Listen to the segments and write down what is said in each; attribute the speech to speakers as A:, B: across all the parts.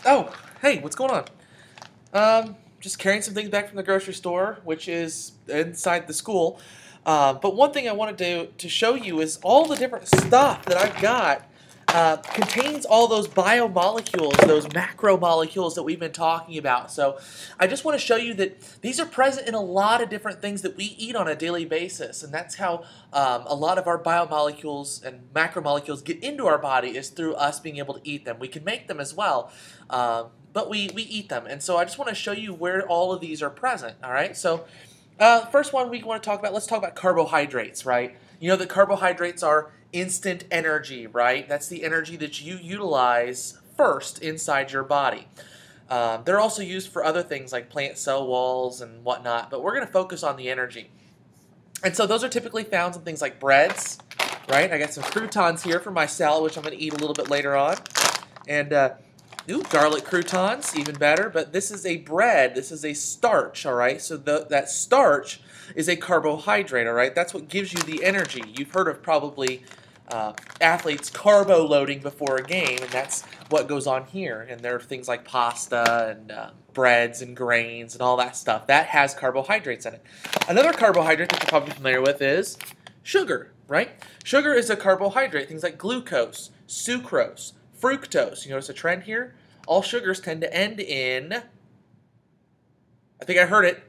A: Oh, hey, what's going on? Just carrying some things back from the grocery store, which is inside the school. But one thing I wanted to show you is all the different stuff that I've got contains all those biomolecules, those macromolecules that we've been talking about. So I just want to show you that these are present in a lot of different things that we eat on a daily basis. And that's how a lot of our biomolecules and macromolecules get into our body, is through us being able to eat them. We can make them as well, but we eat them. And so I just want to show you where all of these are present. All right, so first one we want to talk about, let's talk about carbohydrates, right? You know that carbohydrates are instant energy, right? That's the energy that you utilize first inside your body. They're also used for other things like plant cell walls and whatnot, but we're going to focus on the energy. And so those are typically found in things like breads, right? I got some croutons here for my salad, which I'm going to eat a little bit later on. And garlic croutons, even better. But this is a bread. This is a starch, all right? So that starch is a carbohydrate, all right? That's what gives you the energy. You've heard of probably athletes carbo loading before a game, and that's what goes on here. And there are things like pasta and breads and grains and all that stuff. That has carbohydrates in it. Another carbohydrate that you're probably familiar with is sugar, right? Sugar is a carbohydrate. Things like glucose, sucrose, fructose. You notice a trend here? All sugars tend to end in, I think I heard it,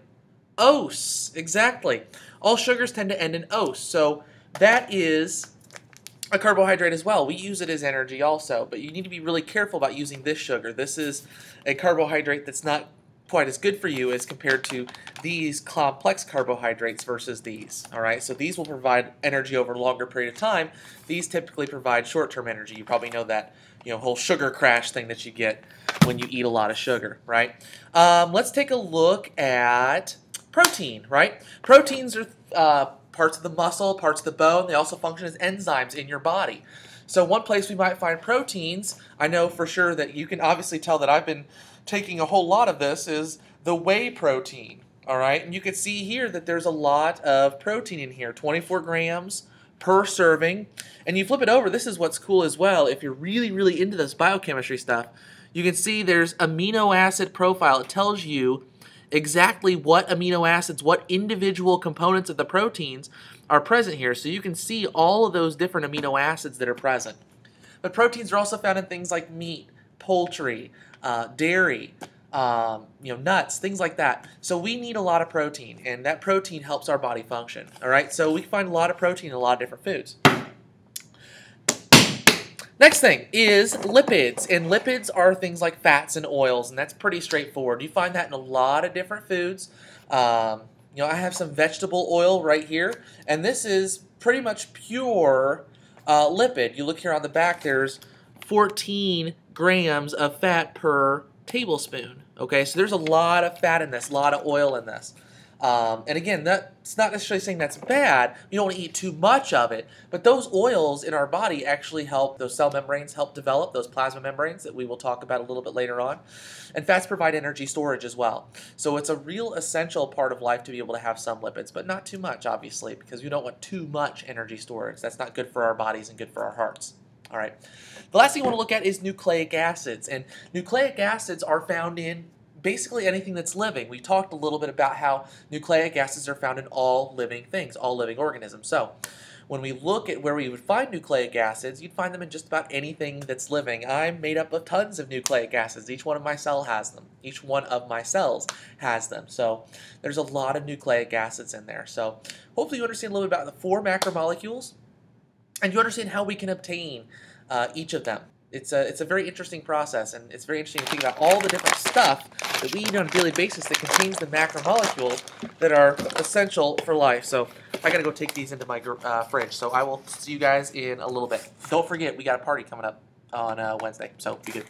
A: ose. Exactly. All sugars tend to end in ose. So that is a carbohydrate as well. We use it as energy also, but you need to be really careful about using this sugar. This is a carbohydrate that's not quite as good for you as compared to these complex carbohydrates versus these. All right, so these will provide energy over a longer period of time. These typically provide short-term energy. You probably know that, whole sugar crash thing that you get when you eat a lot of sugar, right? Let's take a look at protein, right? Proteins are parts of the muscle, parts of the bone. They also function as enzymes in your body. So one place we might find proteins, I know for sure that you can obviously tell that I've been taking a whole lot of this, is the whey protein, all right? And you can see here that there's a lot of protein in here, 24 grams per serving. And you flip it over, this is what's cool as well. If you're really, really into this biochemistry stuff, you can see there's amino acid profile. It tells you exactly what amino acids, what individual components of the proteins are present here. So you can see all of those different amino acids that are present. But proteins are also found in things like meat, poultry, dairy, nuts, things like that. So we need a lot of protein, and that protein helps our body function. All right, so we find a lot of protein in a lot of different foods. Next thing is lipids, and lipids are things like fats and oils, and that's pretty straightforward. You find that in a lot of different foods. I have some vegetable oil right here, and this is pretty much pure lipid. You look here on the back, there's 14 grams of fat per tablespoon. Okay, so there's a lot of fat in this, a lot of oil in this. And again, that's not necessarily saying that's bad. You don't want to eat too much of it, but those oils in our body actually help those cell membranes help develop, those plasma membranes that we will talk about a little bit later on. And fats provide energy storage as well. So it's a real essential part of life to be able to have some lipids, but not too much, obviously, because we don't want too much energy storage. That's not good for our bodies and good for our hearts. All right. The last thing I want to look at is nucleic acids. And nucleic acids are found in basically anything that's living. We talked a little bit about how nucleic acids are found in all living things, all living organisms. So when we look at where we would find nucleic acids, you'd find them in just about anything that's living. I'm made up of tons of nucleic acids. Each one of my cells has them. Each one of my cells has them. So there's a lot of nucleic acids in there. So hopefully you understand a little bit about the 4 macromolecules, and you understand how we can obtain each of them. It's a very interesting process, and it's very interesting to think about all the different stuff that we eat on a daily basis that contains the macromolecules that are essential for life. So I gotta go take these into my fridge. So I will see you guys in a little bit. Don't forget, we got a party coming up on Wednesday, so be good.